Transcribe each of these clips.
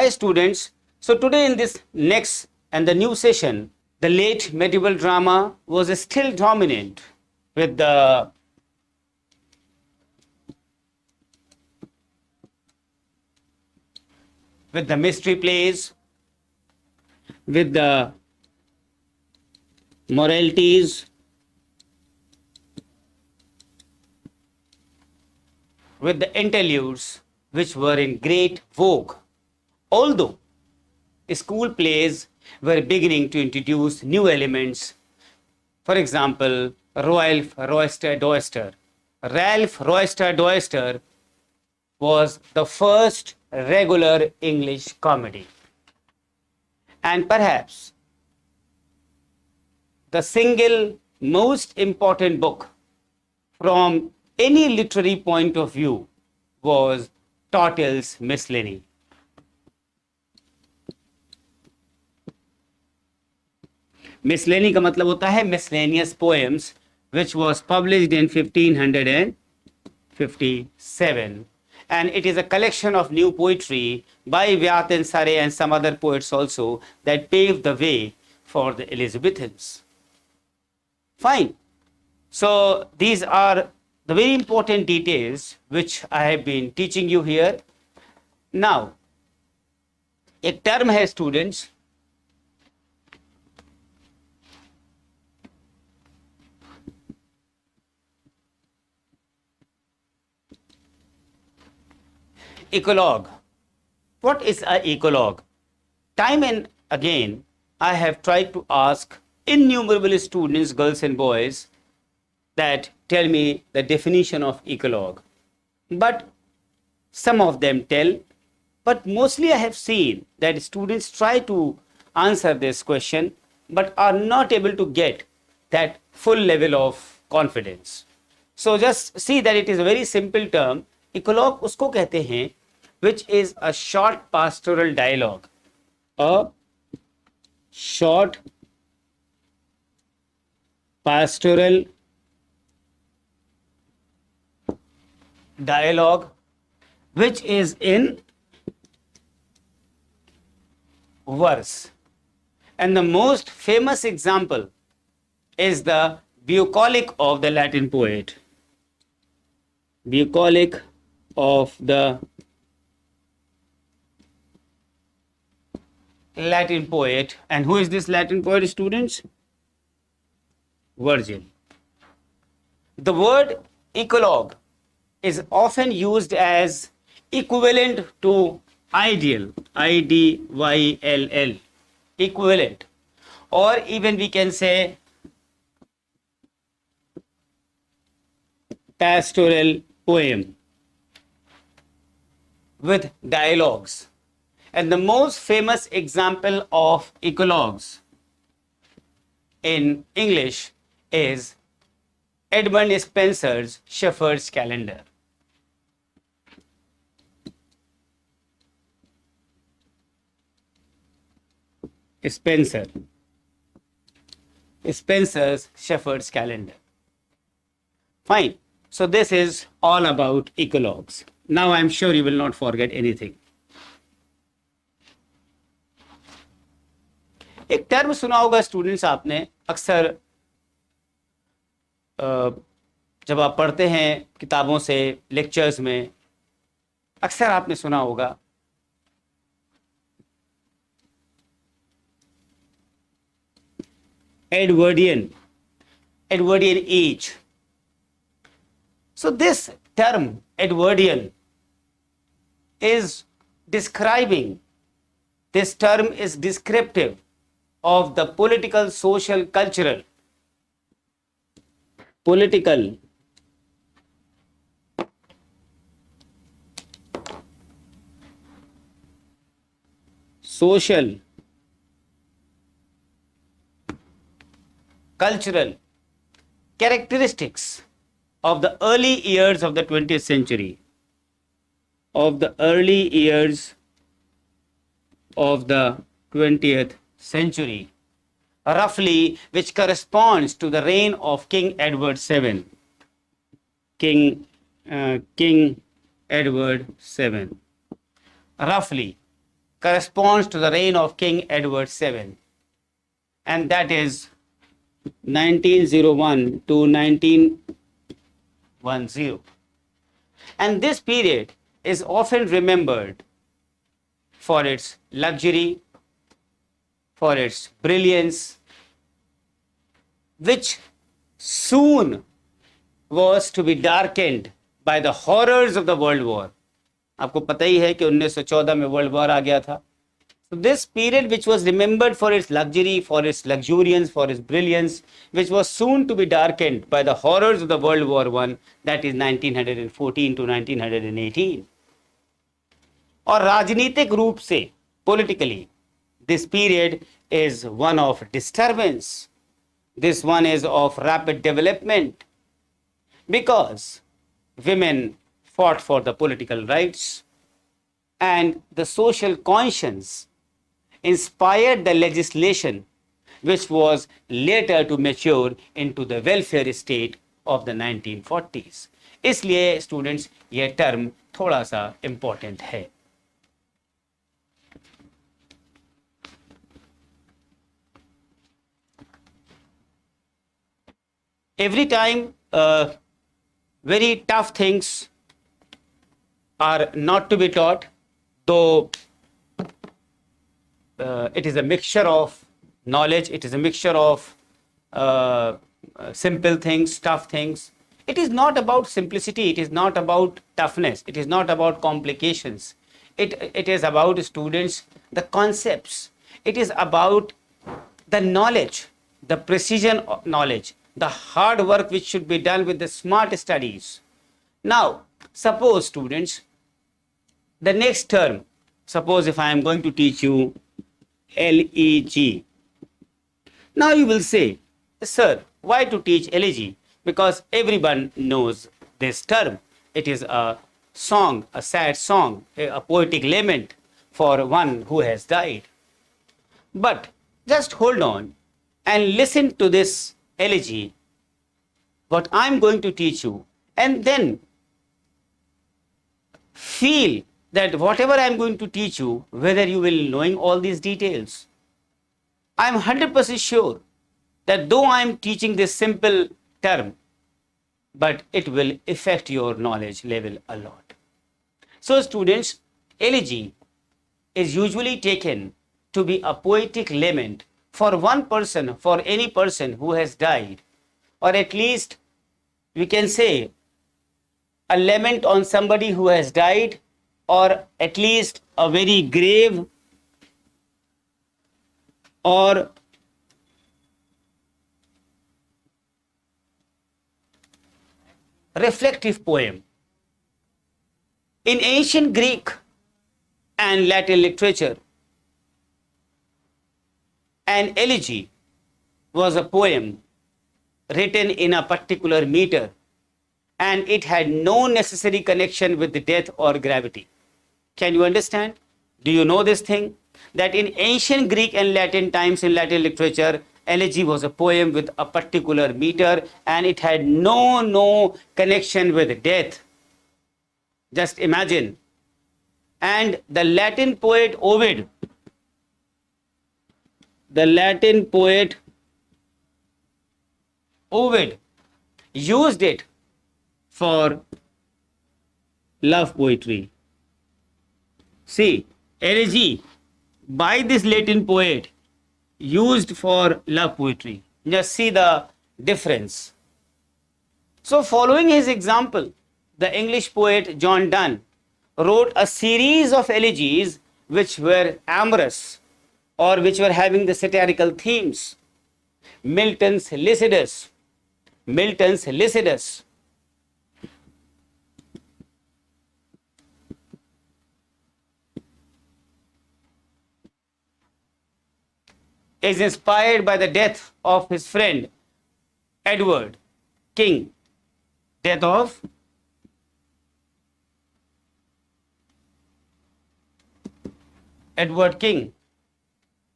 Hi students, so today in this next and the new session, the late medieval drama was still dominant with the mystery plays, with the moralities, with the interludes which were in great vogue. Although school plays were beginning to introduce new elements, for example, Ralph Royster Doyster. Ralph Royster Doyster was the first regular English comedy, and perhaps the single most important book from any literary point of view was Tottle's Miscellany. Miscellany का मतलब होता है miscellaneous poems, which was published in 1557, and it is a collection of new poetry by Vyat and Sare and some other poets also that paved the way for the Elizabethans. Fine. So these are the very important details which I have been teaching you here. Now, एक term है students, eclogue. What is a eclogue? Time and again, I have tried to ask innumerable students, girls and boys, that tell me the definition of eclogue. But some of them tell, but mostly I have seen that students try to answer this question, but are not able to get that full level of confidence. So just see that it is a very simple term. Eclogue उसको कहते हैं which is a short pastoral dialogue. A short pastoral dialogue which is in verse. And the most famous example is the bucolic of the Latin poet. Bucolic of the Latin poet. And who is this Latin poet, students? Virgil. The word eclogue is often used as equivalent to ideal, I-D-Y-L-L, equivalent, or even we can say pastoral poem with dialogues. And the most famous example of eclogues in English is Edmund Spenser's Shepherd's Calendar. Spenser's Shepherd's Calendar. Fine. So this is all about eclogues. Now I am sure you will not forget anything. एक term सुना होगा students आपने अक्सर जब आप पढ़ते हैं किताबों से, लेक्चर्स में, अक्सर आपने सुना होगा Edwardian age. So this term Edwardian is describing, this term is descriptive of the political, social, cultural, social, cultural characteristics of the early years of the 20th century. Of the early years of the 20th century, roughly, which corresponds to the reign of King Edward VII. King Edward VII. Roughly. corresponds to the reign of King Edward VII, and that is 1901 to 1910. And this period is often remembered for its luxury, for its brilliance, which soon was to be darkened by the horrors of the World War. आपको पता ही है कि 1914 में world war आ गया था. So this period, which was remembered for its luxury, for its luxuriance, for its brilliance, which was soon to be darkened by the horrors of the World War I, that is 1914 to 1918. और राजनीतिक रूप से, politically, this period is one of disturbance. This one is of rapid development, because women fought for the political rights, and the social conscience inspired the legislation which was later to mature into the welfare state of the 1940s. इसलिए students ये term थोड़ा सा important है. Every time very tough things are not to be taught, though it is a mixture of knowledge, it is a mixture of simple things, tough things. It is not about simplicity, it is not about toughness, it is not about complications. It is about students, the concepts. It is about the knowledge, the precision of knowledge, the hard work which should be done with the smart studies. Now, suppose students, the next term, suppose if I am going to teach you LEG. Now you will say, sir, why to teach LEG? Because everyone knows this term. It is a song, a sad song, a poetic lament for one who has died. But just hold on and listen to this elegy, what I'm going to teach you, and then feel that whatever I'm going to teach you, whether you will knowing all these details. I'm 100% sure that though I'm teaching this simple term, but it will affect your knowledge level a lot. So students, elegy is usually taken to be a poetic lament for one person, for any person who has died, or at least we can say a lament on somebody who has died, or at least a very grave or reflective poem. In ancient Greek and Latin literature, an elegy was a poem written in a particular meter, and it had no necessary connection with the death or gravity. Can you understand? Do you know this thing? That in ancient Greek and Latin times, in Latin literature, elegy was a poem with a particular meter, and it had no connection with death. Just imagine. And the Latin poet Ovid, used it for love poetry. See, elegy by this Latin poet used for love poetry. Just see the difference. So following his example, the English poet John Donne wrote a series of elegies which were amorous or which were having the satirical themes. Milton's Lycidas is inspired by the death of his friend Edward King. Death of Edward King.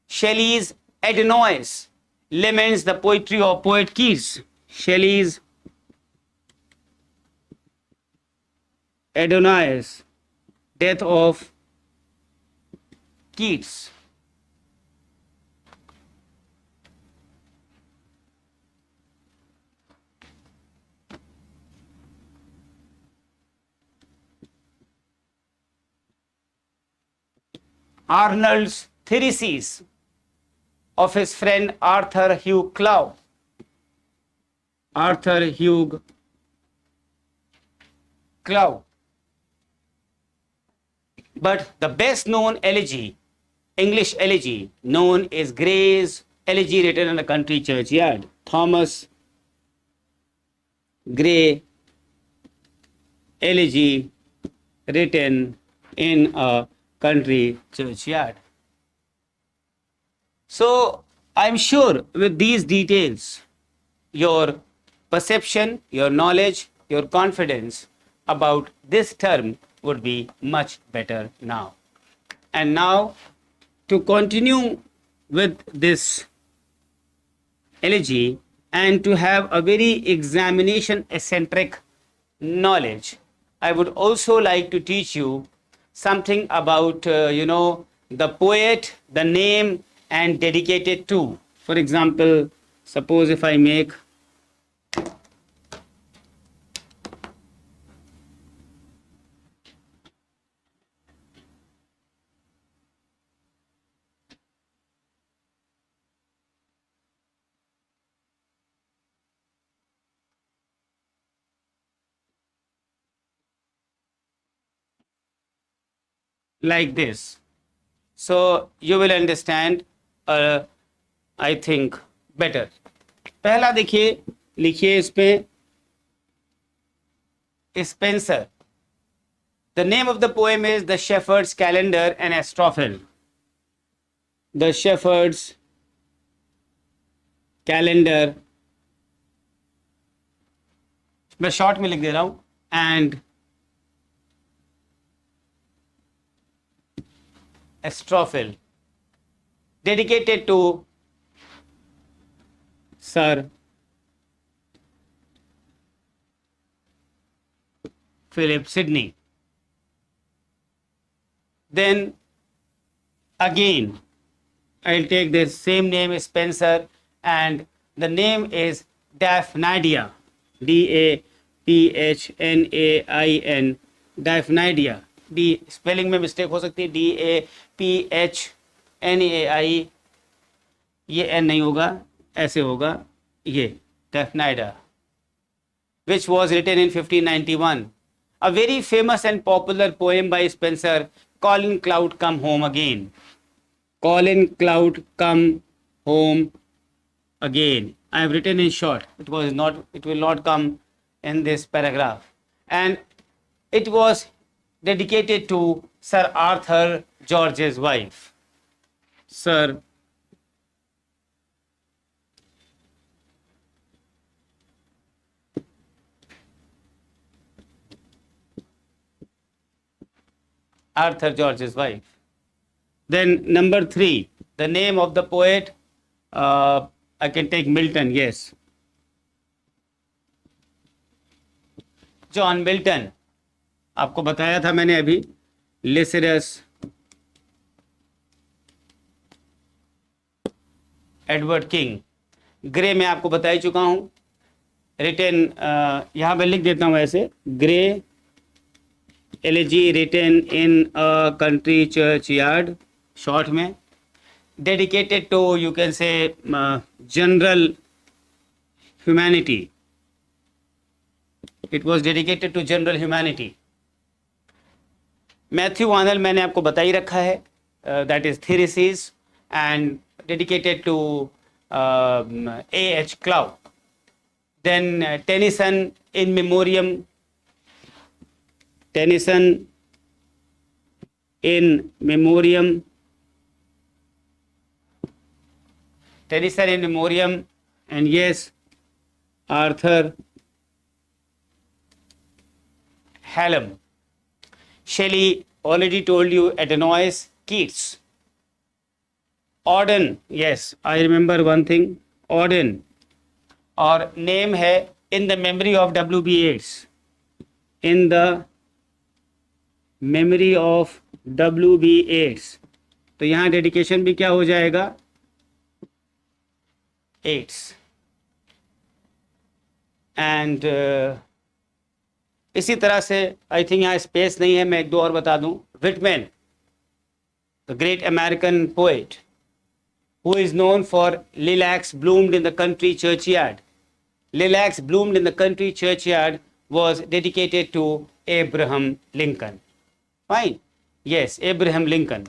Shelley's Adonais laments the poetry of poet Keats. Shelley's Adonais, death of Keats. Arnold's theses of his friend Arthur Hugh Clough. Arthur Hugh Clough. But the best known elegy, English elegy, known as Gray's elegy written in a country churchyard. Thomas Gray elegy written in a country churchyard. So I'm sure with these details, your perception, your knowledge, your confidence about this term would be much better now. And now, to continue with this elegy and to have a very examination eccentric knowledge, I would also like to teach you something about the poet, the name, and dedicated to. For example, suppose if I make like this, so you will understand I think better. पहला देखिए, लिखिए इस पे Spenser. The name of the poem is The Shepherd's Calendar and Astrophel. The Shepherd's Calendar, मैं short में लिख दे रहा हूं, and Astrophel, dedicated to Sir Philip Sidney. Then again, I'll take the same name as Spenser, and the name is Daphnadia, Daphnain, Daphnadia. D spelling में mistake हो सकती है, DAPHNAI, ये एन नहीं होगा, ऐसे होगा ये, Daphnaida, which was written in 1591. A very famous and popular poem by Spenser, Colin Cloud Come Home Again. Colin Cloud Come Home Again. I have written in short. It will not come in this paragraph. And it was dedicated to Sir Arthur George's wife. Sir Arthur George's wife. Then number 3, the name of the poet, I can take Milton, yes. John Milton. आपको बताया था मैंने अभी, लिसिरस Edward king. Grey में आपको बता ही चुका हूं, रिटन, यहां मैं लिख देता हूं ऐसे, Gray elegy written in a country churchyard, short में, dedicated to, you can say, general humanity. It was dedicated to general humanity. Matthew Arnold मैंने आपको बता ही रखा है, that is thesis and dedicated to A.H. Clough. Then Tennyson in memoriam, Tennyson in memoriam, Tennyson in memoriam, and yes, Arthur Hallam. Shelley already told you, Adenois, Keats. Auden, yes, I remember one thing, Auden, और name है in the memory of W.B. Yeats, in the memory of W.B. Yeats. तो यहाँ dedication भी क्या हो जाएगा, 8. And इसी तरह से आई थिंक यहाँ स्पेस नहीं है, मैं एक दो और बता दूं. Whitman, the great American poet, who is known for lilacs bloomed in the country churchyard. Lilacs bloomed in the country churchyard was dedicated to Abraham Lincoln. Fine. Yes, Abraham Lincoln.